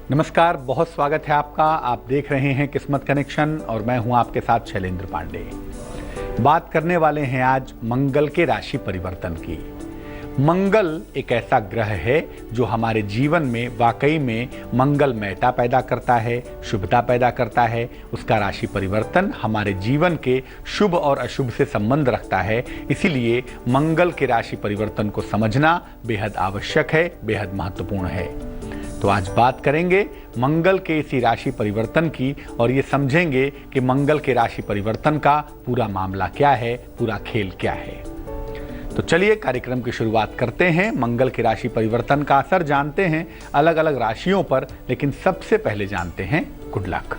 नमस्कार, बहुत स्वागत है आपका। आप देख रहे हैं किस्मत कनेक्शन और मैं हूं आपके साथ शैलेंद्र पांडे। बात करने वाले हैं आज मंगल के राशि परिवर्तन की। मंगल एक ऐसा ग्रह है जो हमारे जीवन में वाकई में मंगलमयता पैदा करता है, शुभता पैदा करता है। उसका राशि परिवर्तन हमारे जीवन के शुभ और अशुभ से संबंध रखता है। इसीलिए मंगल के राशि परिवर्तन को समझना बेहद आवश्यक है, बेहद महत्वपूर्ण है। तो आज बात करेंगे मंगल के इसी राशि परिवर्तन की और ये समझेंगे कि मंगल के राशि परिवर्तन का पूरा मामला क्या है, पूरा खेल क्या है। तो चलिए कार्यक्रम की शुरुआत करते हैं। मंगल के राशि परिवर्तन का असर जानते हैं अलग अलग राशियों पर, लेकिन सबसे पहले जानते हैं गुड लक।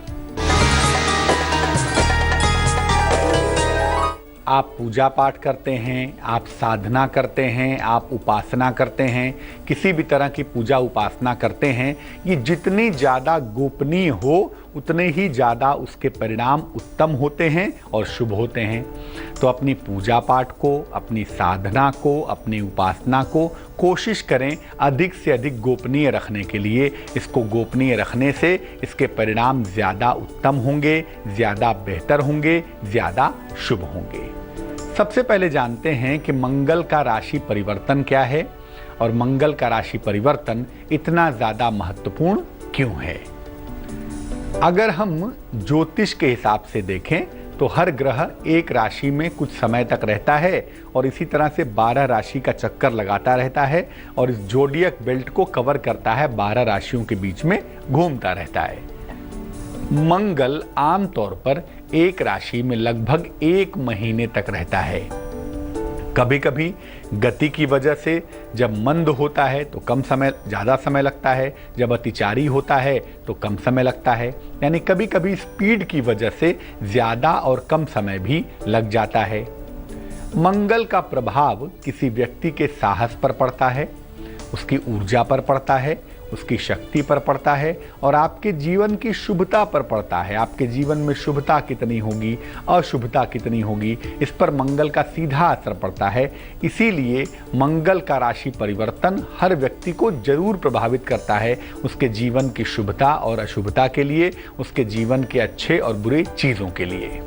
आप पूजा पाठ करते हैं, आप साधना करते हैं, आप उपासना करते हैं, किसी भी तरह की पूजा उपासना करते हैं, ये जितनी ज़्यादा गोपनीय हो उतने ही ज़्यादा उसके परिणाम उत्तम होते हैं और शुभ होते हैं। तो अपनी पूजा पाठ को, अपनी साधना को, अपनी उपासना को कोशिश करें अधिक से अधिक गोपनीय रखने के लिए। इसको गोपनीय रखने से इसके परिणाम ज़्यादा उत्तम होंगे, ज़्यादा बेहतर होंगे, ज़्यादा शुभ होंगे। सबसे पहले जानते हैं कि मंगल का राशि परिवर्तन क्या है और मंगल का राशि परिवर्तन इतना ज़्यादा महत्वपूर्ण क्यों है। अगर हम ज्योतिष के हिसाब से देखें तो हर ग्रह एक राशि में कुछ समय तक रहता है और इसी तरह से 12 राशि का चक्कर लगाता रहता है और इस जोडियक बेल्ट को कवर करता है, 12 राशियों के बीच में घूमता रहता है। मंगल आमतौर पर एक राशि में लगभग 1 महीने तक रहता है। कभी कभी गति की वजह से जब मंद होता है तो ज़्यादा समय लगता है, जब अतिचारी होता है तो कम समय लगता है। यानी कभी कभी स्पीड की वजह से ज़्यादा और कम समय भी लग जाता है। मंगल का प्रभाव किसी व्यक्ति के साहस पर पड़ता है, उसकी ऊर्जा पर पड़ता है, उसकी शक्ति पर पड़ता है और आपके जीवन की शुभता पर पड़ता है। आपके जीवन में शुभता कितनी होगी, अशुभता कितनी होगी, इस पर मंगल का सीधा असर पड़ता है। इसीलिए मंगल का राशि परिवर्तन हर व्यक्ति को जरूर प्रभावित करता है, उसके जीवन की शुभता और अशुभता के लिए, उसके जीवन के अच्छे और बुरे चीज़ों के लिए।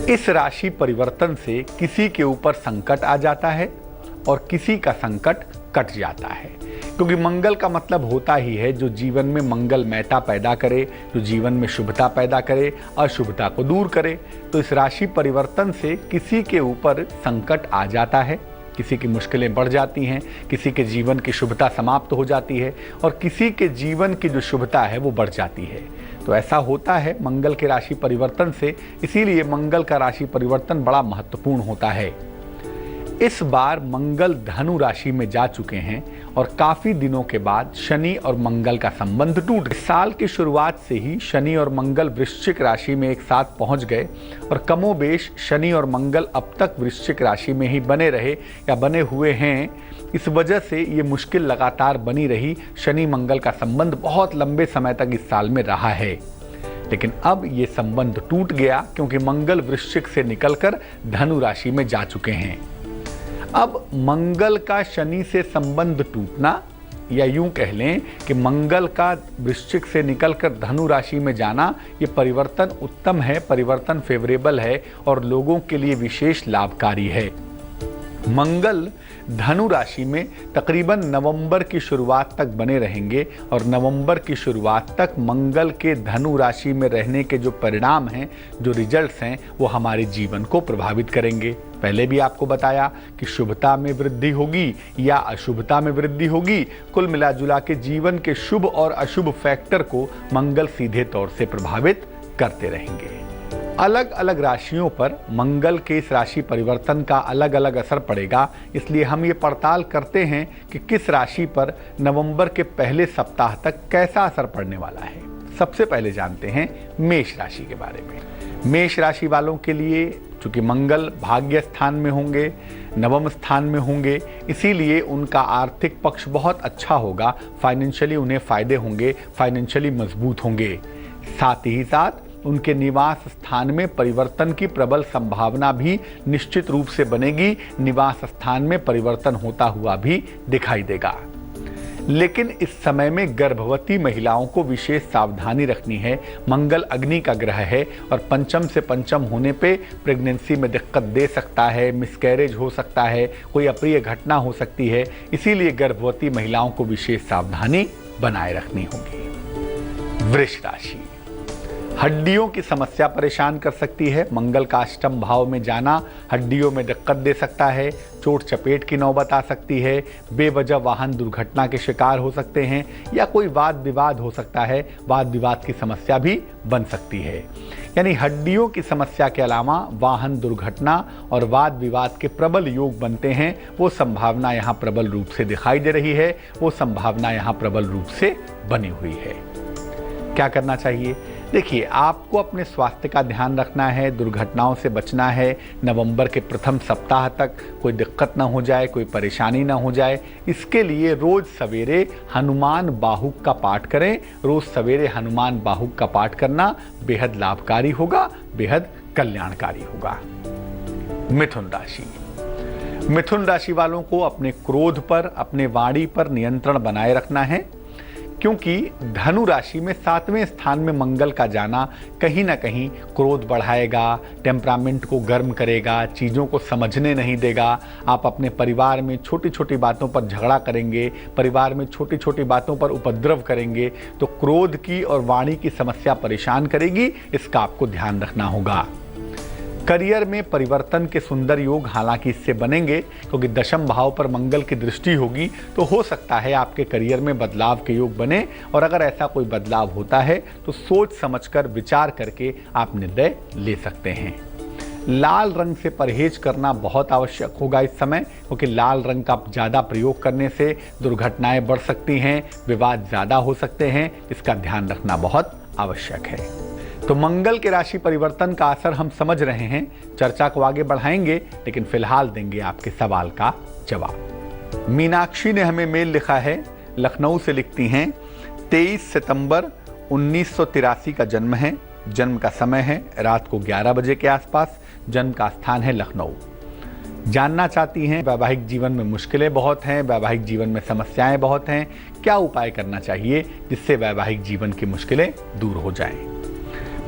इस राशि परिवर्तन से किसी के ऊपर संकट आ जाता है और किसी का संकट कट जाता है, क्योंकि मंगल का मतलब होता ही है जो जीवन में मंगलमयता पैदा करे, जो जीवन में शुभता पैदा करे, अशुभता को दूर करे। तो इस राशि परिवर्तन से किसी के ऊपर संकट आ जाता है, किसी की मुश्किलें बढ़ जाती हैं, किसी के जीवन की शुभता समाप्त हो जाती है और किसी के जीवन की जो शुभता है वो बढ़ जाती है। तो ऐसा होता है मंगल के राशि परिवर्तन से। इसीलिए मंगल का राशि परिवर्तन बड़ा महत्वपूर्ण होता है। इस बार मंगल धनु राशि में जा चुके हैं और काफ़ी दिनों के बाद शनि और मंगल का संबंध टूट गया। साल की शुरुआत से ही शनि और मंगल वृश्चिक राशि में एक साथ पहुंच गए और कमोबेश शनि और मंगल अब तक वृश्चिक राशि में ही बने रहे या बने हुए हैं। इस वजह से ये मुश्किल लगातार बनी रही। शनि मंगल का संबंध बहुत लंबे समय तक इस साल में रहा है, लेकिन अब ये संबंध टूट गया क्योंकि मंगल वृश्चिक से निकलकर धनु राशि में जा चुके हैं। अब मंगल का शनि से संबंध टूटना, या यूं कह लें कि मंगल का वृश्चिक से निकलकर धनु राशि में जाना, ये परिवर्तन उत्तम है, परिवर्तन फेवरेबल है और लोगों के लिए विशेष लाभकारी है। मंगल धनु राशि में तकरीबन नवंबर की शुरुआत तक बने रहेंगे और नवंबर की शुरुआत तक मंगल के धनु राशि में रहने के जो परिणाम हैं, जो रिजल्ट्स हैं, वो हमारे जीवन को प्रभावित करेंगे। पहले भी आपको बताया कि शुभता में वृद्धि होगी या अशुभता में वृद्धि होगी। कुल मिला जुला के जीवन के शुभ और अशुभ फैक्टर को मंगल सीधे तौर से प्रभावित करते रहेंगे। अलग अलग राशियों पर मंगल के इस राशि परिवर्तन का अलग अलग असर पड़ेगा, इसलिए हम ये पड़ताल करते हैं कि किस राशि पर नवंबर के पहले सप्ताह तक कैसा असर पड़ने वाला है। सबसे पहले जानते हैं मेष राशि के बारे में। मेष राशि वालों के लिए चूंकि मंगल भाग्य स्थान में होंगे, नवम स्थान में होंगे, इसीलिए उनका आर्थिक पक्ष बहुत अच्छा होगा। फाइनेंशियली उन्हें फायदे होंगे, फाइनेंशियली मजबूत होंगे। साथ ही साथ उनके निवास स्थान में परिवर्तन की प्रबल संभावना भी निश्चित रूप से बनेगी। निवास स्थान में परिवर्तन होता हुआ भी दिखाई देगा। लेकिन इस समय में गर्भवती महिलाओं को विशेष सावधानी रखनी है। मंगल अग्नि का ग्रह है और पंचम से पंचम होने पे प्रेगनेंसी में दिक्कत दे सकता है, मिसकैरेज हो सकता है, कोई अप्रिय घटना हो सकती है। इसीलिए गर्भवती महिलाओं को विशेष सावधानी बनाए रखनी होगी। वृष राशि, हड्डियों की समस्या परेशान कर सकती है। मंगल का अष्टम भाव में जाना हड्डियों में दिक्कत दे सकता है, चोट चपेट की नौबत आ सकती है, बेवजह वाहन दुर्घटना के शिकार हो सकते हैं या कोई वाद विवाद हो सकता है, वाद विवाद की समस्या भी बन सकती है। यानी हड्डियों की समस्या के अलावा वाहन दुर्घटना और वाद विवाद के प्रबल योग बनते हैं। वो संभावना यहाँ प्रबल रूप से दिखाई दे रही है, वो संभावना यहाँ प्रबल रूप से बनी हुई है। क्या करना चाहिए? देखिए, आपको अपने स्वास्थ्य का ध्यान रखना है, दुर्घटनाओं से बचना है। नवंबर के प्रथम सप्ताह तक कोई दिक्कत ना हो जाए, कोई परेशानी ना हो जाए, इसके लिए रोज सवेरे हनुमान बाहुक का पाठ करें। रोज सवेरे हनुमान बाहुक का पाठ करना बेहद लाभकारी होगा, बेहद कल्याणकारी होगा। मिथुन राशि, मिथुन राशि वालों को अपने क्रोध पर, अपने वाणी पर नियंत्रण बनाए रखना है, क्योंकि धनु राशि में 7वें स्थान में मंगल का जाना कहीं ना कहीं क्रोध बढ़ाएगा, टेम्परामेंट को गर्म करेगा, चीज़ों को समझने नहीं देगा। आप अपने परिवार में छोटी छोटी बातों पर झगड़ा करेंगे, परिवार में छोटी छोटी बातों पर उपद्रव करेंगे, तो क्रोध की और वाणी की समस्या परेशान करेगी। इसका आपको ध्यान रखना होगा। करियर में परिवर्तन के सुंदर योग हालांकि इससे बनेंगे, क्योंकि दशम भाव पर मंगल की दृष्टि होगी, तो हो सकता है आपके करियर में बदलाव के योग बने। और अगर ऐसा कोई बदलाव होता है तो सोच समझकर विचार करके आप निर्णय ले सकते हैं। लाल रंग से परहेज करना बहुत आवश्यक होगा इस समय, क्योंकि लाल रंग का ज़्यादा प्रयोग करने से दुर्घटनाएं बढ़ सकती हैं, विवाद ज़्यादा हो सकते हैं। इसका ध्यान रखना बहुत आवश्यक है। तो मंगल के राशि परिवर्तन का असर हम समझ रहे हैं, चर्चा को आगे बढ़ाएंगे, लेकिन फिलहाल देंगे आपके सवाल का जवाब। मीनाक्षी ने हमें मेल लिखा है, लखनऊ से लिखती हैं, 23 सितंबर 1983 का जन्म है। जन्म का समय है रात को 11 बजे के आसपास। जन्म का स्थान है लखनऊ। जानना चाहती हैं, वैवाहिक जीवन में मुश्किलें बहुत हैं, वैवाहिक जीवन में समस्याएं बहुत हैं, क्या उपाय करना चाहिए जिससे वैवाहिक जीवन की मुश्किलें दूर हो जाएं।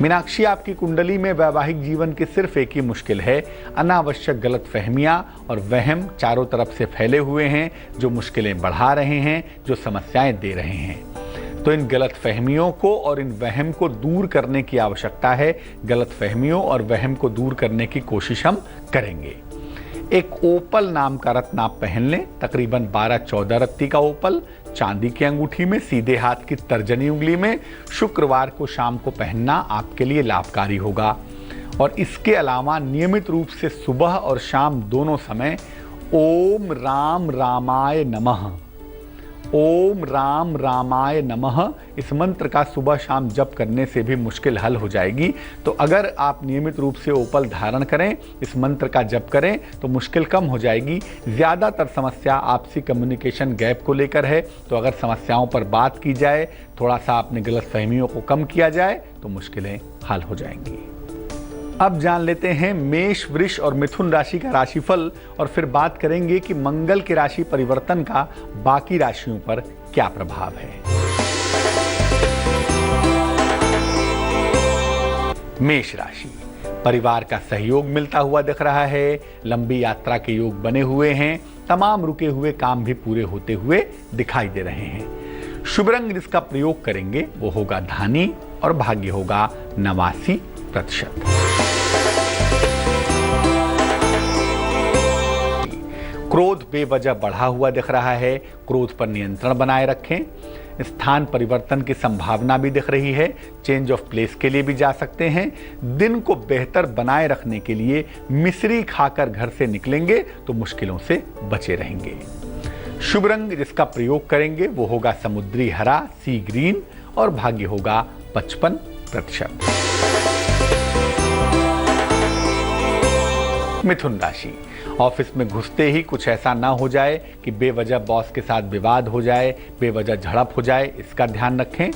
मीनाक्षी, आपकी कुंडली में वैवाहिक जीवन की सिर्फ एक ही मुश्किल है, अनावश्यक गलतफहमियां और वहम चारों तरफ से फैले हुए हैं, जो मुश्किलें बढ़ा रहे हैं, जो समस्याएं दे रहे हैं। तो इन गलतफहमियों को और इन वहम को दूर करने की आवश्यकता है। गलतफहमियों और वहम को दूर करने की कोशिश हम करेंगे। एक ओपल नाम का रत्न आप पहन लें, तकरीबन 12-14 रत्ती का ओपल, चांदी की अंगूठी में, सीधे हाथ की तर्जनी उंगली में। शुक्रवार को शाम को पहनना आपके लिए लाभकारी होगा। और इसके अलावा नियमित रूप से सुबह और शाम दोनों समय ओम राम रामाय नमः, ओम राम रामाय नमः, इस मंत्र का सुबह शाम जप करने से भी मुश्किल हल हो जाएगी। तो अगर आप नियमित रूप से ओपल धारण करें, इस मंत्र का जप करें, तो मुश्किल कम हो जाएगी। ज़्यादातर समस्या आपसी कम्युनिकेशन गैप को लेकर है, तो अगर समस्याओं पर बात की जाए, थोड़ा सा अपने गलतफहमियों को कम किया जाए, तो मुश्किलें हल हो जाएंगी। अब जान लेते हैं मेष, वृष और मिथुन राशि का राशिफल, और फिर बात करेंगे कि मंगल के राशि परिवर्तन का बाकी राशियों पर क्या प्रभाव है। मेष राशि, परिवार का सहयोग मिलता हुआ दिख रहा है, लंबी यात्रा के योग बने हुए हैं, तमाम रुके हुए काम भी पूरे होते हुए दिखाई दे रहे हैं। शुभ रंग जिसका प्रयोग करेंगे वो होगा धानी और भाग्य होगा 89%। क्रोध बेवजह बढ़ा हुआ दिख रहा है, क्रोध पर नियंत्रण बनाए रखें। स्थान परिवर्तन की संभावना भी दिख रही है, चेंज ऑफ प्लेस के लिए भी जा सकते हैं। दिन को बेहतर बनाए रखने के लिए मिश्री खाकर घर से निकलेंगे तो मुश्किलों से बचे रहेंगे। शुभ रंग जिसका प्रयोग करेंगे वो होगा समुद्री हरा, सी ग्रीन, और भाग्य होगा 55%। मिथुन राशि, ऑफिस में घुसते ही कुछ ऐसा ना हो जाए कि बेवजह बॉस के साथ विवाद हो जाए, बेवजह झड़प हो जाए, इसका ध्यान रखें।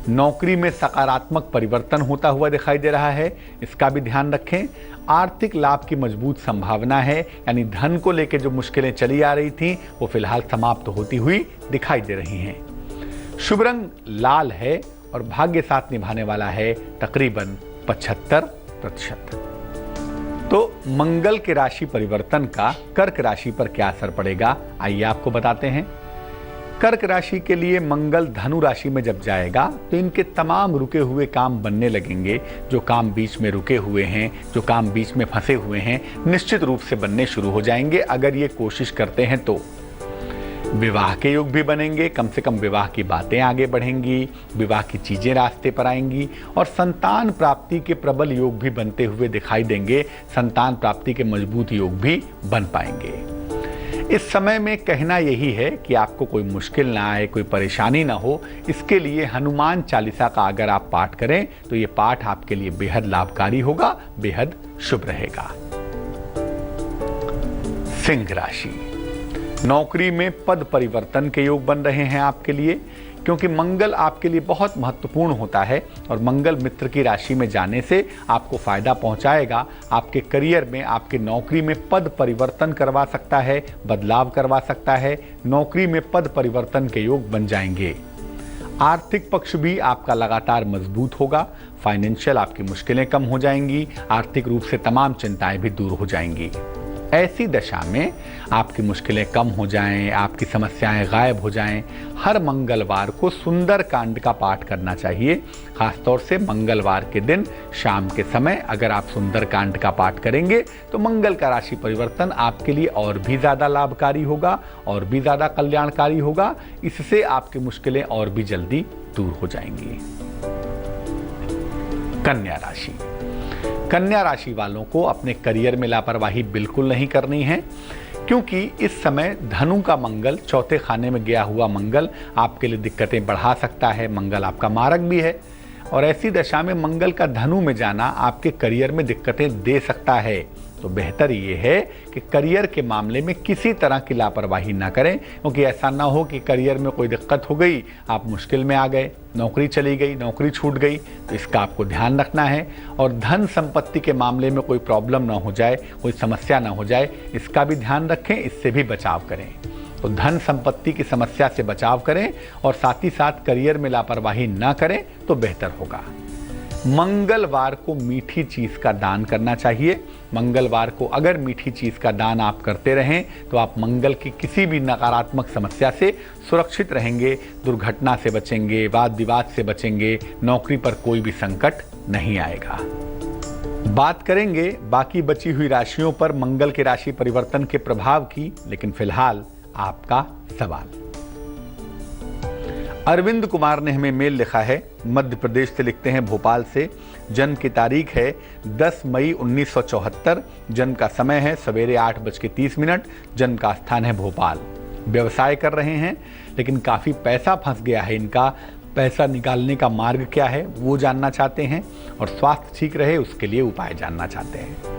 नौकरी में सकारात्मक परिवर्तन होता हुआ दिखाई दे रहा है, इसका भी ध्यान रखें। आर्थिक लाभ की मजबूत संभावना है, यानी धन को लेकर जो मुश्किलें चली आ रही थी वो फिलहाल समाप्त होती हुई दिखाई दे रही हैं। शुभ रंग लाल है और भाग्य साथ निभाने वाला है तकरीबन 75%। तो मंगल के राशि परिवर्तन का कर्क राशि पर क्या असर पड़ेगा, आइए आपको बताते हैं। कर्क राशि के लिए मंगल धनु राशि में जब जाएगा तो इनके तमाम रुके हुए काम बनने लगेंगे। जो काम बीच में रुके हुए हैं, जो काम बीच में फंसे हुए हैं, निश्चित रूप से बनने शुरू हो जाएंगे अगर ये कोशिश करते हैं तो। विवाह के योग भी बनेंगे, कम से कम विवाह की बातें आगे बढ़ेंगी, विवाह की चीजें रास्ते पर आएंगी और संतान प्राप्ति के प्रबल योग भी बनते हुए दिखाई देंगे। संतान प्राप्ति के मजबूत योग भी बन पाएंगे। इस समय में कहना यही है कि आपको कोई मुश्किल ना आए, कोई परेशानी ना हो, इसके लिए हनुमान चालीसा का अगर आप पाठ करें तो ये पाठ आपके लिए बेहद लाभकारी होगा, बेहद शुभ रहेगा। सिंह राशि, नौकरी में पद परिवर्तन के योग बन रहे हैं आपके लिए, क्योंकि मंगल आपके लिए बहुत महत्वपूर्ण होता है और मंगल मित्र की राशि में जाने से आपको फायदा पहुंचाएगा। आपके करियर में, आपके नौकरी में पद परिवर्तन करवा सकता है, बदलाव करवा सकता है। नौकरी में पद परिवर्तन के योग बन जाएंगे। आर्थिक पक्ष भी आपका लगातार मजबूत होगा। फाइनेंशियल आपकी मुश्किलें कम हो जाएंगी, आर्थिक रूप से तमाम चिंताएं भी दूर हो जाएंगी। ऐसी दशा में आपकी मुश्किलें कम हो जाएं, आपकी समस्याएं गायब हो जाएं, हर मंगलवार को सुंदर कांड का पाठ करना चाहिए। खासतौर से मंगलवार के दिन शाम के समय अगर आप सुंदर कांड का पाठ करेंगे तो मंगल का राशि परिवर्तन आपके लिए और भी ज़्यादा लाभकारी होगा और भी ज़्यादा कल्याणकारी होगा। इससे आपकी मुश्किलें और भी जल्दी दूर हो जाएंगी। कन्या राशि, कन्या राशि वालों को अपने करियर में लापरवाही बिल्कुल नहीं करनी है, क्योंकि इस समय धनु का मंगल, चौथे खाने में गया हुआ मंगल आपके लिए दिक्कतें बढ़ा सकता है। मंगल आपका मारक भी है और ऐसी दशा में मंगल का धनु में जाना आपके करियर में दिक्कतें दे सकता है। तो बेहतर ये है कि करियर के मामले में किसी तरह की लापरवाही ना करें, क्योंकि ऐसा ना हो कि करियर में कोई दिक्कत हो गई, आप मुश्किल में आ गए, नौकरी चली गई, नौकरी छूट गई। तो इसका आपको ध्यान रखना है। और धन संपत्ति के मामले में कोई प्रॉब्लम ना हो जाए, कोई समस्या ना हो जाए, इसका भी ध्यान रखें, इससे भी बचाव करें। तो धन संपत्ति की समस्या से बचाव करें और साथ ही साथ करियर में लापरवाही ना करें तो बेहतर होगा। मंगलवार को मीठी चीज का दान करना चाहिए। मंगलवार को अगर मीठी चीज का दान आप करते रहें तो आप मंगल की किसी भी नकारात्मक समस्या से सुरक्षित रहेंगे, दुर्घटना से बचेंगे, वाद विवाद से बचेंगे, नौकरी पर कोई भी संकट नहीं आएगा। बात करेंगे बाकी बची हुई राशियों पर मंगल के राशि परिवर्तन के प्रभाव की, लेकिन फिलहाल आपका सवाल। अरविंद कुमार ने हमें मेल लिखा है, मध्य प्रदेश से लिखते हैं, भोपाल से। जन्म की तारीख है 10 मई 1974। जन्म का समय है सवेरे 8:30। जन्म का स्थान है भोपाल। व्यवसाय कर रहे हैं लेकिन काफ़ी पैसा फंस गया है इनका। पैसा निकालने का मार्ग क्या है वो जानना चाहते हैं और स्वास्थ्य ठीक रहे उसके लिए उपाय जानना चाहते हैं।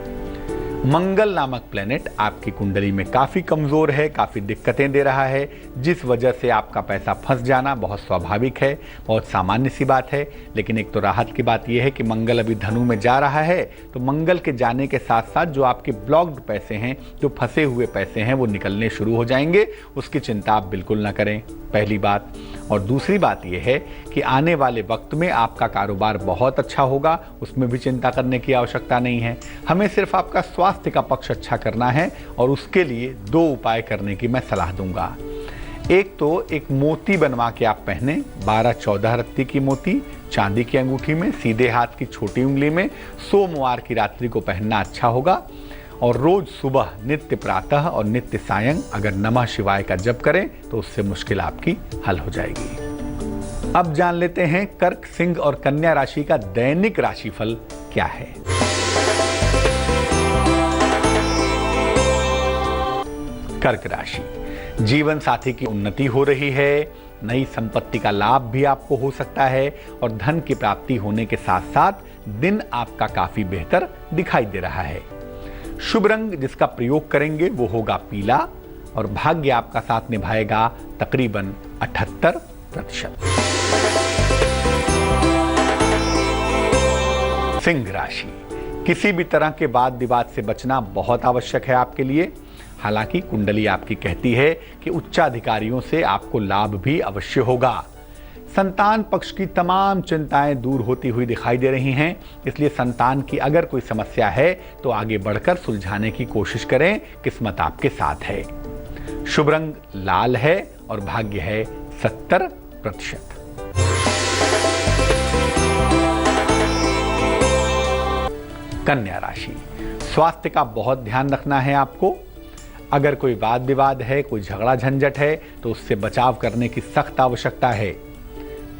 मंगल नामक प्लेनेट आपकी कुंडली में काफ़ी कमज़ोर है, काफ़ी दिक्कतें दे रहा है, जिस वजह से आपका पैसा फंस जाना बहुत स्वाभाविक है, बहुत सामान्य सी बात है। लेकिन एक तो राहत की बात यह है कि मंगल अभी धनु में जा रहा है, तो मंगल के जाने के साथ साथ जो आपके ब्लॉक्ड पैसे हैं, जो फंसे हुए पैसे हैं, वो निकलने शुरू हो जाएंगे। उसकी चिंता आप बिल्कुल ना करें, पहली बात। और दूसरी बात यह है कि आने वाले वक्त में आपका कारोबार बहुत अच्छा होगा, उसमें भी चिंता करने की आवश्यकता नहीं है। हमें सिर्फ आपका स्वास्थ्य का पक्ष अच्छा करना है और उसके लिए 2 उपाय करने की मैं सलाह दूंगा। एक तो एक मोती बनवा के आप पहने, 12-14 रत्ती की मोती चांदी की अंगूठी में, सीधे हाथ की छोटी उंगली में, सोमवार की रात्रि को पहनना अच्छा होगा। और रोज सुबह नित्य प्रातः और नित्य सायं अगर नमः शिवाय का जप करें तो उससे मुश्किल आपकी हल हो जाएगी। अब जान लेते हैं कर्क, सिंह और कन्या राशि का दैनिक राशिफल क्या है। कर्क राशि, जीवन साथी की उन्नति हो रही है, नई संपत्ति का लाभ भी आपको हो सकता है और धन की प्राप्ति होने के साथ साथ दिन आपका काफी बेहतर दिखाई दे रहा है। शुभ रंग जिसका प्रयोग करेंगे वो होगा पीला और भाग्य आपका साथ निभाएगा तकरीबन 78%। सिंह राशि, किसी भी तरह के वाद विवाद से बचना बहुत आवश्यक है आपके लिए। हालांकि कुंडली आपकी कहती है कि उच्चाधिकारियों से आपको लाभ भी अवश्य होगा। संतान पक्ष की तमाम चिंताएं दूर होती हुई दिखाई दे रही हैं, इसलिए संतान की अगर कोई समस्या है तो आगे बढ़कर सुलझाने की कोशिश करें, किस्मत आपके साथ है। शुभ रंग लाल है और भाग्य है 70%। कन्या राशि, स्वास्थ्य का बहुत ध्यान रखना है आपको। अगर कोई वाद विवाद है, कोई झगड़ा झंझट है तो उससे बचाव करने की सख्त आवश्यकता है।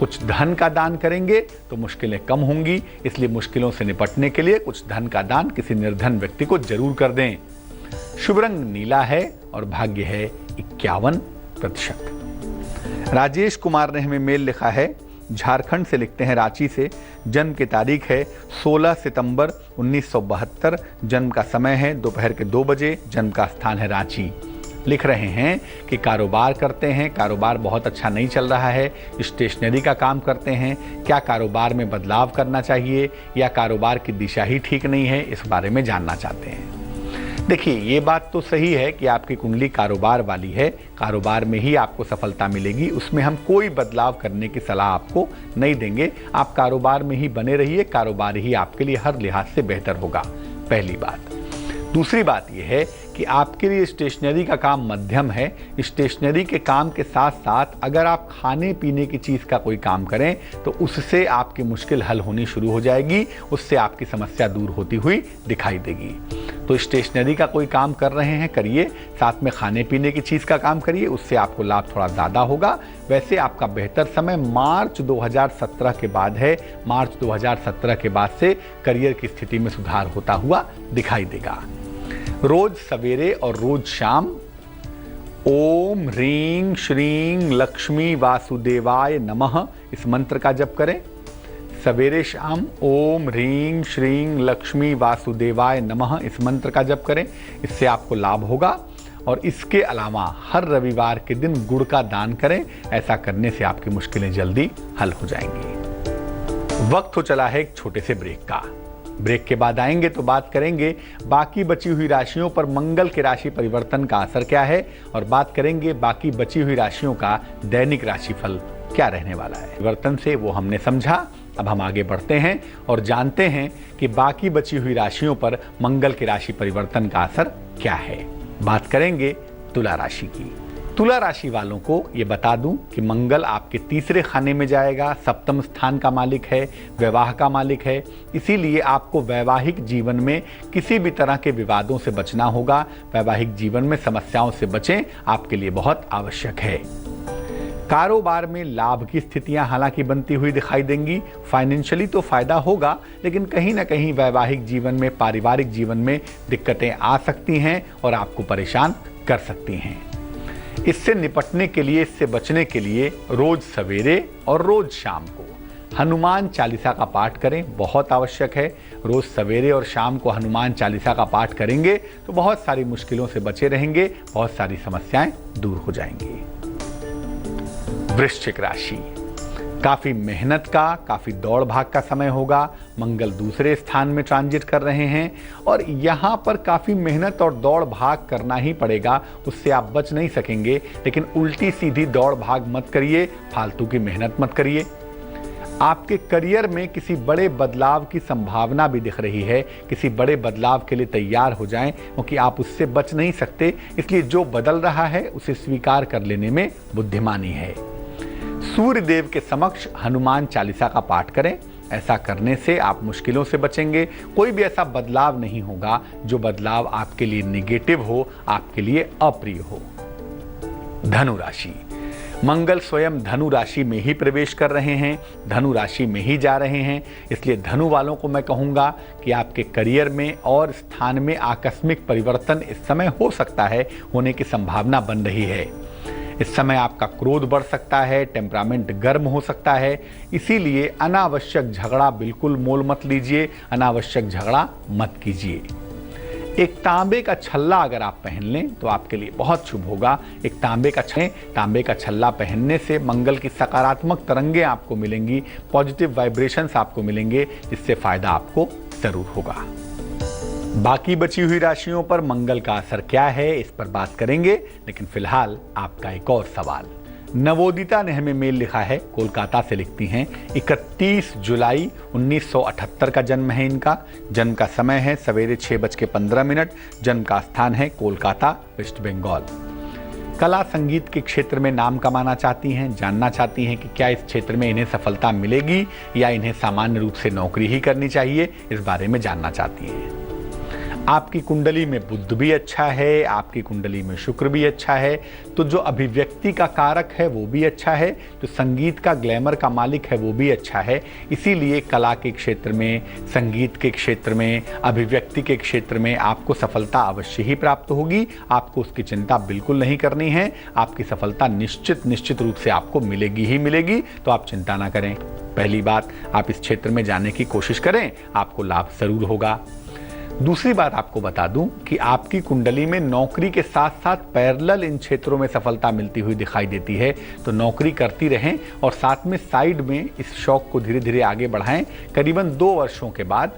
कुछ धन का दान करेंगे तो मुश्किलें कम होंगी, इसलिए मुश्किलों से निपटने के लिए कुछ धन का दान किसी निर्धन व्यक्ति को जरूर कर दें। शुभ रंग नीला है और भाग्य है 51%। राजेश कुमार ने हमें मेल लिखा है, झारखंड से लिखते हैं, रांची से। जन्म की तारीख है 16 सितंबर 1972, जन्म का समय है दोपहर के 2 बजे, जन्म का स्थान है रांची। लिख रहे हैं कि कारोबार करते हैं, कारोबार बहुत अच्छा नहीं चल रहा है, स्टेशनरी का काम करते हैं, क्या कारोबार में बदलाव करना चाहिए या कारोबार की दिशा ही ठीक नहीं है, इस बारे में जानना चाहते हैं। देखिए, ये बात तो सही है कि आपकी कुंडली कारोबार वाली है, कारोबार में ही आपको सफलता मिलेगी, उसमें हम कोई बदलाव करने की सलाह आपको नहीं देंगे। आप कारोबार में ही बने रहिए, कारोबार ही आपके लिए हर लिहाज से बेहतर होगा, पहली बात। दूसरी बात यह है कि आपके लिए स्टेशनरी का काम मध्यम है। स्टेशनरी के काम के साथ साथ अगर आप खाने पीने की चीज़ का कोई काम करें तो उससे आपकी मुश्किल हल होनी शुरू हो जाएगी, उससे आपकी समस्या दूर होती हुई दिखाई देगी। तो स्टेशनरी का कोई काम कर रहे हैं, करिए, साथ में खाने पीने की चीज़ का काम करिए, उससे आपको लाभ थोड़ा ज़्यादा होगा। वैसे आपका बेहतर समय मार्च 2017 के बाद है। मार्च 2017 के बाद से करियर की स्थिति में सुधार होता हुआ दिखाई देगा। रोज सवेरे और रोज शाम ओम ह्रीं श्रीं लक्ष्मी वासुदेवाय नमः इस मंत्र का जप करें। सवेरे शाम ओम ह्रीं श्रीं लक्ष्मी वासुदेवाय नमः इस मंत्र का जप करें, इससे आपको लाभ होगा। और इसके अलावा हर रविवार के दिन गुड़ का दान करें, ऐसा करने से आपकी मुश्किलें जल्दी हल हो जाएंगी। वक्त हो चला है एक छोटे से ब्रेक का। ब्रेक के बाद आएंगे तो बात करेंगे बाकी बची हुई राशियों पर मंगल के राशि परिवर्तन का असर क्या है, और बात करेंगे बाकी बची हुई राशियों का दैनिक राशिफल क्या रहने वाला है। परिवर्तन से वो हमने समझा, अब हम आगे बढ़ते हैं और जानते हैं कि बाकी बची हुई राशियों पर मंगल के राशि परिवर्तन का असर क्या है। बात करेंगे तुला राशि की। तुला राशि वालों को ये बता दूं कि मंगल आपके तीसरे खाने में जाएगा, सप्तम स्थान का मालिक है, विवाह का मालिक है। इसीलिए आपको वैवाहिक जीवन में किसी भी तरह के विवादों से बचना होगा। वैवाहिक जीवन में समस्याओं से बचें, आपके लिए बहुत आवश्यक है। कारोबार में लाभ की स्थितियां हालांकि बनती हुई दिखाई देंगी। फाइनेंशियली तो फायदा होगा, लेकिन कहीं ना कहीं वैवाहिक जीवन में, पारिवारिक जीवन में दिक्कतें आ सकती हैं और आपको परेशान कर सकती हैं। इससे निपटने के लिए, इससे बचने के लिए रोज सवेरे और रोज शाम को हनुमान चालीसा का पाठ करें, बहुत आवश्यक है। रोज सवेरे और शाम को हनुमान चालीसा का पाठ करेंगे तो बहुत सारी मुश्किलों से बचे रहेंगे, बहुत सारी समस्याएं दूर हो जाएंगी। वृश्चिक राशि, काफी मेहनत का, काफी दौड़ भाग का समय होगा। मंगल दूसरे स्थान में ट्रांजिट कर रहे हैं और यहाँ पर काफी मेहनत और दौड़ भाग करना ही पड़ेगा, उससे आप बच नहीं सकेंगे। लेकिन उल्टी सीधी दौड़ भाग मत करिए, फालतू की मेहनत मत करिए। आपके करियर में किसी बड़े बदलाव की संभावना भी दिख रही है। किसी बड़े बदलाव के लिए तैयार हो जाएं, क्योंकि आप उससे बच नहीं सकते। इसलिए जो बदल रहा है उसे स्वीकार कर लेने में बुद्धिमानी है। सूर्य देव के समक्ष हनुमान चालीसा का पाठ करें, ऐसा करने से आप मुश्किलों से बचेंगे। कोई भी ऐसा बदलाव नहीं होगा जो बदलाव आपके लिए नेगेटिव हो, आपके लिए अप्रिय हो। धनु राशि, मंगल स्वयं धनु राशि में ही प्रवेश कर रहे हैं, धनु राशि में ही जा रहे हैं। इसलिए धनु वालों को मैं कहूँगा कि आपके करियर में और स्थान में आकस्मिक परिवर्तन इस समय हो सकता है, होने की संभावना बन रही है। इस समय आपका क्रोध बढ़ सकता है, टेम्परामेंट गर्म हो सकता है। इसीलिए अनावश्यक झगड़ा बिल्कुल मोल मत लीजिए, अनावश्यक झगड़ा मत कीजिए। एक तांबे का छल्ला अगर आप पहन लें तो आपके लिए बहुत शुभ होगा। एक तांबे का छल्ला पहनने से मंगल की सकारात्मक तरंगें आपको मिलेंगी, पॉजिटिव वाइब्रेशंस आपको मिलेंगे, जिससे फायदा आपको जरूर होगा। बाकी बची हुई राशियों पर मंगल का असर क्या है, इस पर बात करेंगे, लेकिन फिलहाल आपका एक और सवाल। नवोदिता ने हमें मेल लिखा है, कोलकाता से लिखती हैं। 31 जुलाई 1978 का जन्म है इनका। जन्म का समय है सवेरे 6:15। जन्म का स्थान है कोलकाता, वेस्ट बंगाल। कला संगीत के क्षेत्र में नाम कमाना चाहती हैं, जानना चाहती हैं कि क्या इस क्षेत्र में इन्हें सफलता मिलेगी या इन्हें सामान्य रूप से नौकरी ही करनी चाहिए, इस बारे में जानना चाहती हैं। आपकी कुंडली में बुध भी अच्छा है, आपकी कुंडली में शुक्र भी अच्छा है, तो जो अभिव्यक्ति का कारक है वो भी अच्छा है, जो संगीत का ग्लैमर का मालिक है वो भी अच्छा है। इसीलिए कला के क्षेत्र में, संगीत के क्षेत्र में, अभिव्यक्ति के क्षेत्र में आपको सफलता अवश्य ही प्राप्त होगी। आपको उसकी चिंता बिल्कुल नहीं करनी है। आपकी सफलता निश्चित रूप से आपको मिलेगी ही मिलेगी, तो आप चिंता ना करें। पहली बात, आप इस क्षेत्र में जाने की कोशिश करें, आपको लाभ जरूर होगा। दूसरी बात आपको बता दूं कि आपकी कुंडली में नौकरी के साथ साथ पैरेलल इन क्षेत्रों में सफलता मिलती हुई दिखाई देती है, तो नौकरी करती रहें और साथ में साइड में इस शौक को धीरे धीरे आगे बढ़ाएं। करीबन 2 वर्षों के बाद,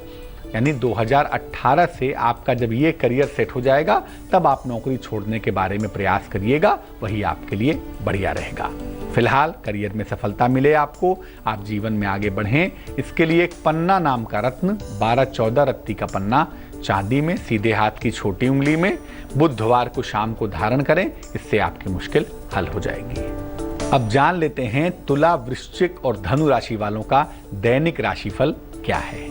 यानी 2018 से आपका जब ये करियर सेट हो जाएगा, तब आप नौकरी छोड़ने के बारे में प्रयास करिएगा, वही आपके लिए बढ़िया रहेगा। फिलहाल करियर में सफलता मिले आपको, आप जीवन में आगे बढ़ें, इसके लिए एक पन्ना नाम का रत्न, 12-14 रत्ती का पन्ना, चांदी में, सीधे हाथ की छोटी उंगली में, बुधवार को शाम को धारण करें, इससे आपकी मुश्किल हल हो जाएगी। अब जान लेते हैं तुला, वृश्चिक और धनु राशि वालों का दैनिक राशिफल क्या है।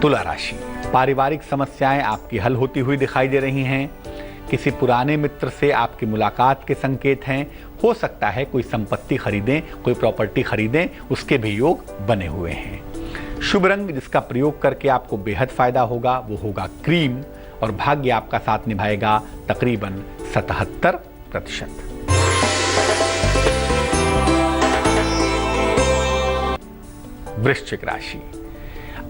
तुला राशि, पारिवारिक समस्याएं आपकी हल होती हुई दिखाई दे रही हैं। किसी पुराने मित्र से आपकी मुलाकात के संकेत हैं। हो सकता है कोई संपत्ति खरीदें, कोई प्रॉपर्टी खरीदें, उसके भी योग बने हुए हैं। शुभ रंग जिसका प्रयोग करके आपको बेहद फायदा होगा वो होगा क्रीम, और भाग्य आपका साथ निभाएगा तकरीबन 77%। वृश्चिक राशि,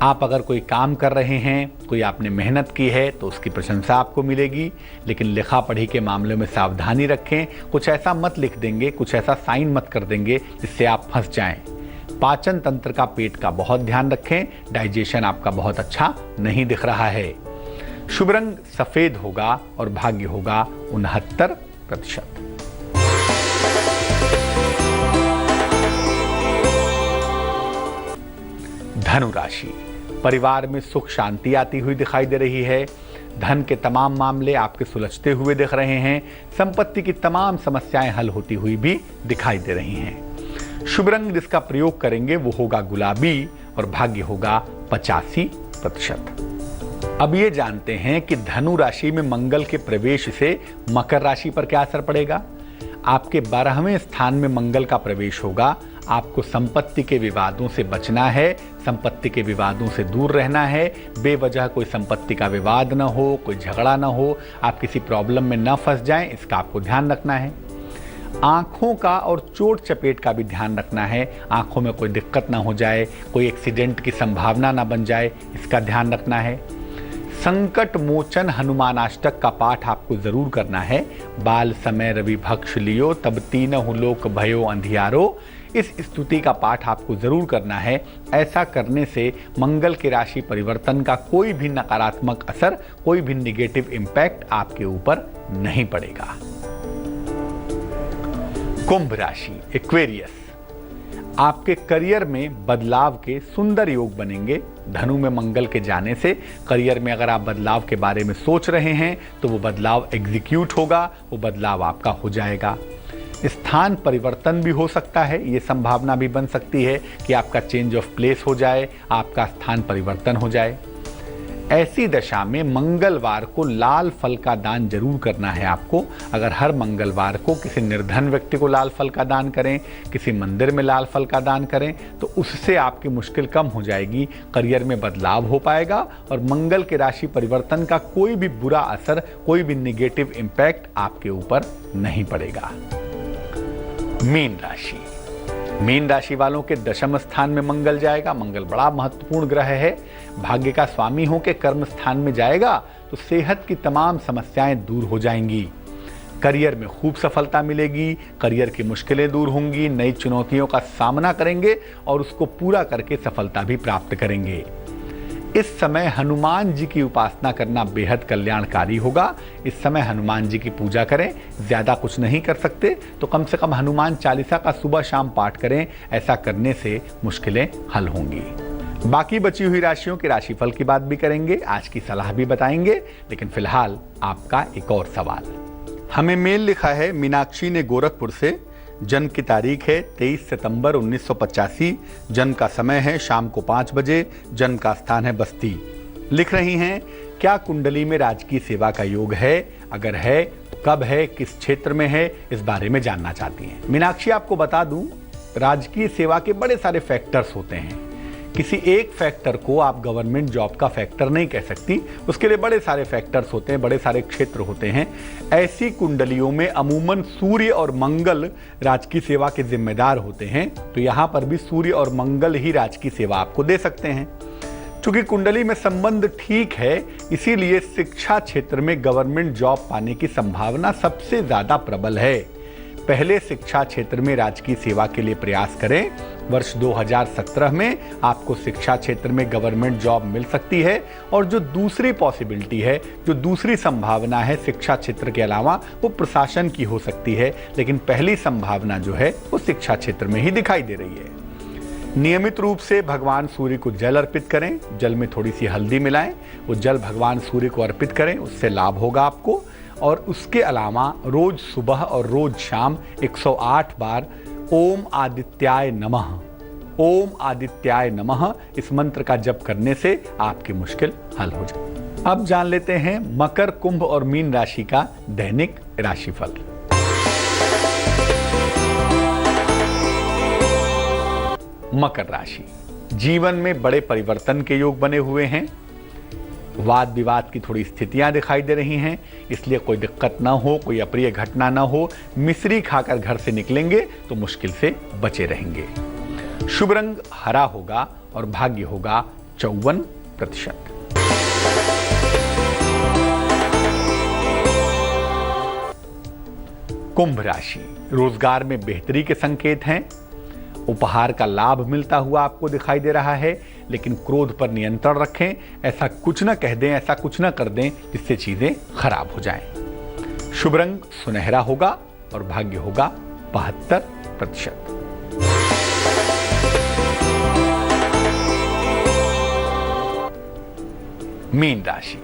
आप अगर कोई काम कर रहे हैं, कोई आपने मेहनत की है, तो उसकी प्रशंसा आपको मिलेगी, लेकिन लिखा पढ़ी के मामले में सावधानी रखें। कुछ ऐसा मत लिख देंगे, कुछ ऐसा साइन मत कर देंगे जिससे आप फंस जाएं। पाचन तंत्र का, पेट का बहुत ध्यान रखें। डाइजेशन आपका बहुत अच्छा नहीं दिख रहा है। शुभ रंग सफेद होगा और भाग्य होगा 69%। धनु राशि, परिवार में सुख शांति आती हुई दिखाई दे रही है। धन के तमाम मामले आपके सुलझते हुए दिख रहे हैं। संपत्ति की तमाम समस्याएं हल होती हुई भी दिखाई दे रही हैं। शुभ रंग जिसका प्रयोग करेंगे वो होगा गुलाबी, और भाग्य होगा 85%। अब ये जानते हैं कि धनु राशि में मंगल के प्रवेश से मकर राशि पर क्या असर पड़ेगा। आपके 12वें स्थान में मंगल का प्रवेश होगा। आपको संपत्ति के विवादों से बचना है, संपत्ति के विवादों से दूर रहना है। बेवजह कोई संपत्ति का विवाद ना हो, कोई झगड़ा ना हो, आप किसी प्रॉब्लम में ना फंस जाएं, इसका आपको ध्यान रखना है। आंखों का और चोट चपेट का भी ध्यान रखना है। आंखों में कोई दिक्कत ना हो जाए, कोई एक्सीडेंट की संभावना ना बन जाए, इसका ध्यान रखना है। संकट मोचन हनुमानाष्टक का पाठ आपको जरूर करना है। बाल समय रवि भक्ष लियो, तब तीनहु लोक भयो अंधियारो, इस स्तुति का पाठ आपको जरूर करना है। ऐसा करने से मंगल के राशि परिवर्तन का कोई भी नकारात्मक असर, कोई भी निगेटिव इंपैक्ट आपके ऊपर नहीं पड़ेगा। कुंभ राशि, एक्वेरियस, आपके करियर में बदलाव के सुंदर योग बनेंगे। धनु में मंगल के जाने से करियर में अगर आप बदलाव के बारे में सोच रहे हैं तो वो बदलाव एग्जीक्यूट होगा, वो बदलाव आपका हो जाएगा। स्थान परिवर्तन भी हो सकता है, ये संभावना भी बन सकती है कि आपका चेंज ऑफ प्लेस हो जाए, आपका स्थान परिवर्तन हो जाए। ऐसी दशा में मंगलवार को लाल फल का दान जरूर करना है आपको। अगर हर मंगलवार को किसी निर्धन व्यक्ति को लाल फल का दान करें, किसी मंदिर में लाल फल का दान करें, तो उससे आपकी मुश्किल कम हो जाएगी, करियर में बदलाव हो पाएगा और मंगल के राशि परिवर्तन का कोई भी बुरा असर, कोई भी निगेटिव इंपैक्ट आपके ऊपर नहीं पड़ेगा। मीन राशि, मीन राशि वालों के दशम स्थान में मंगल जाएगा। मंगल बड़ा महत्वपूर्ण ग्रह है, भाग्य का स्वामी होकर कर्म स्थान में जाएगा तो सेहत की तमाम समस्याएं दूर हो जाएंगी। करियर में खूब सफलता मिलेगी, करियर की मुश्किलें दूर होंगी, नई चुनौतियों का सामना करेंगे और उसको पूरा करके सफलता भी प्राप्त करेंगे। इस समय हनुमान जी की उपासना करना बेहद कल्याणकारी होगा। इस समय हनुमान जी की पूजा करें। ज्यादा कुछ नहीं कर सकते तो कम से कम हनुमान चालीसा का सुबह शाम पाठ करें। ऐसा करने से मुश्किलें हल होंगी। बाकी बची हुई राशियों के राशिफल की बात भी करेंगे, आज की सलाह भी बताएंगे, लेकिन फिलहाल आपका एक और सवाल। हमें मेल लिखा है मीनाक्षी ने गोरखपुर से। जन्म की तारीख है 23 सितंबर 1985। जन्म का समय है शाम को 5 बजे। जन्म का स्थान है बस्ती। लिख रही हैं, क्या कुंडली में राजकीय सेवा का योग है? अगर है तो कब है, किस क्षेत्र में है, इस बारे में जानना चाहती हैं। मीनाक्षी, आपको बता दूं, राजकीय सेवा के बड़े सारे फैक्टर्स होते हैं। किसी एक फैक्टर को आप गवर्नमेंट जॉब का फैक्टर नहीं कह सकती, उसके लिए बड़े सारे फैक्टर्स होते हैं, बड़े सारे क्षेत्र होते हैं। ऐसी कुंडलियों में अमूमन सूर्य और मंगल राजकीय सेवा के जिम्मेदार होते हैं, तो यहां पर भी सूर्य और मंगल ही राजकीय सेवा आपको दे सकते हैं। चूंकि कुंडली में संबंध ठीक है, इसीलिए शिक्षा क्षेत्र में गवर्नमेंट जॉब पाने की संभावना सबसे ज्यादा प्रबल है। पहले शिक्षा क्षेत्र में राजकीय सेवा के लिए प्रयास करें। वर्ष 2017 में आपको शिक्षा क्षेत्र में गवर्नमेंट जॉब मिल सकती है। और जो दूसरी पॉसिबिलिटी है, जो दूसरी संभावना है शिक्षा क्षेत्र के अलावा, वो प्रशासन की हो सकती है, लेकिन पहली संभावना जो है वो शिक्षा क्षेत्र में ही दिखाई दे रही है। नियमित रूप से भगवान सूर्य को जल अर्पित करें। जल में थोड़ी सी हल्दी मिलाएं, वो जल भगवान सूर्य को अर्पित करें, उससे लाभ होगा आपको। और उसके अलावा रोज सुबह और रोज शाम 108 बार ओम आदित्याय नमः, ओम आदित्याय नमः इस मंत्र का जप करने से आपकी मुश्किल हल हो जाए। अब जान लेते हैं मकर, कुंभ और मीन राशि का दैनिक राशिफल। मकर राशि, जीवन में बड़े परिवर्तन के योग बने हुए हैं। वाद विवाद की थोड़ी स्थितियां दिखाई दे रही हैं, इसलिए कोई दिक्कत ना हो, कोई अप्रिय घटना ना हो। मिश्री खाकर घर से निकलेंगे तो मुश्किल से बचे रहेंगे। शुभ रंग हरा होगा और भाग्य होगा 54%। कुंभ राशि, रोजगार में बेहतरी के संकेत हैं। उपहार का लाभ मिलता हुआ आपको दिखाई दे रहा है, लेकिन क्रोध पर नियंत्रण रखें। ऐसा कुछ न कह दें, ऐसा कुछ न कर दें जिससे चीजें खराब हो जाएं। शुभ रंग सुनहरा होगा और भाग्य होगा 72%। मीन राशि,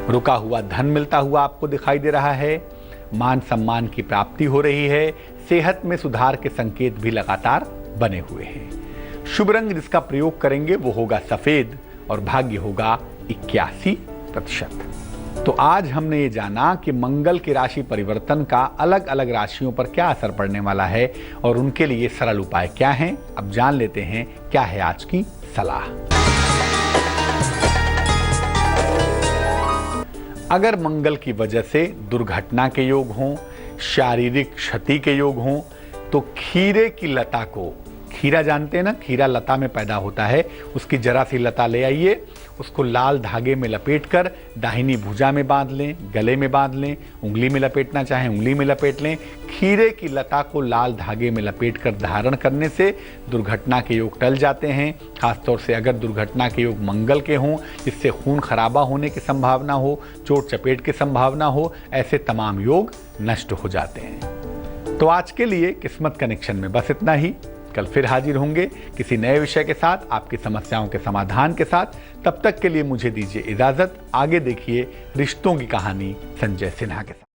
रुका हुआ धन मिलता हुआ आपको दिखाई दे रहा है। मान सम्मान की प्राप्ति हो रही है। सेहत में सुधार के संकेत भी लगातार बने हुए हैं। शुभ रंग जिसका प्रयोग करेंगे वो होगा सफेद और भाग्य होगा 81%। तो आज हमने ये जाना कि मंगल के राशि परिवर्तन का अलग अलग राशियों पर क्या असर पड़ने वाला है और उनके लिए सरल उपाय क्या हैं। अब जान लेते हैं क्या है आज की सलाह। अगर मंगल की वजह से दुर्घटना के योग हों, शारीरिक क्षति के योग हों, तो खीरे की लता को, खीरा जानते हैं ना, खीरा लता में पैदा होता है, उसकी जरा सी लता ले आइए, उसको लाल धागे में लपेटकर दाहिनी भुजा में बांध लें, गले में बांध लें, उंगली में लपेटना चाहें उंगली में लपेट लें। खीरे की लता को लाल धागे में लपेटकर धारण करने से दुर्घटना के योग टल जाते हैं। खासतौर से अगर दुर्घटना के योग मंगल के हों, जिससे खून खराबा होने की संभावना हो, चोट चपेट की संभावना हो, ऐसे तमाम योग नष्ट हो जाते हैं। तो आज के लिए किस्मत कनेक्शन में बस इतना ही। कल फिर हाजिर होंगे किसी नए विषय के साथ, आपकी समस्याओं के समाधान के साथ। तब तक के लिए मुझे दीजिए इजाजत। आगे देखिए रिश्तों की कहानी संजय सिन्हा के साथ।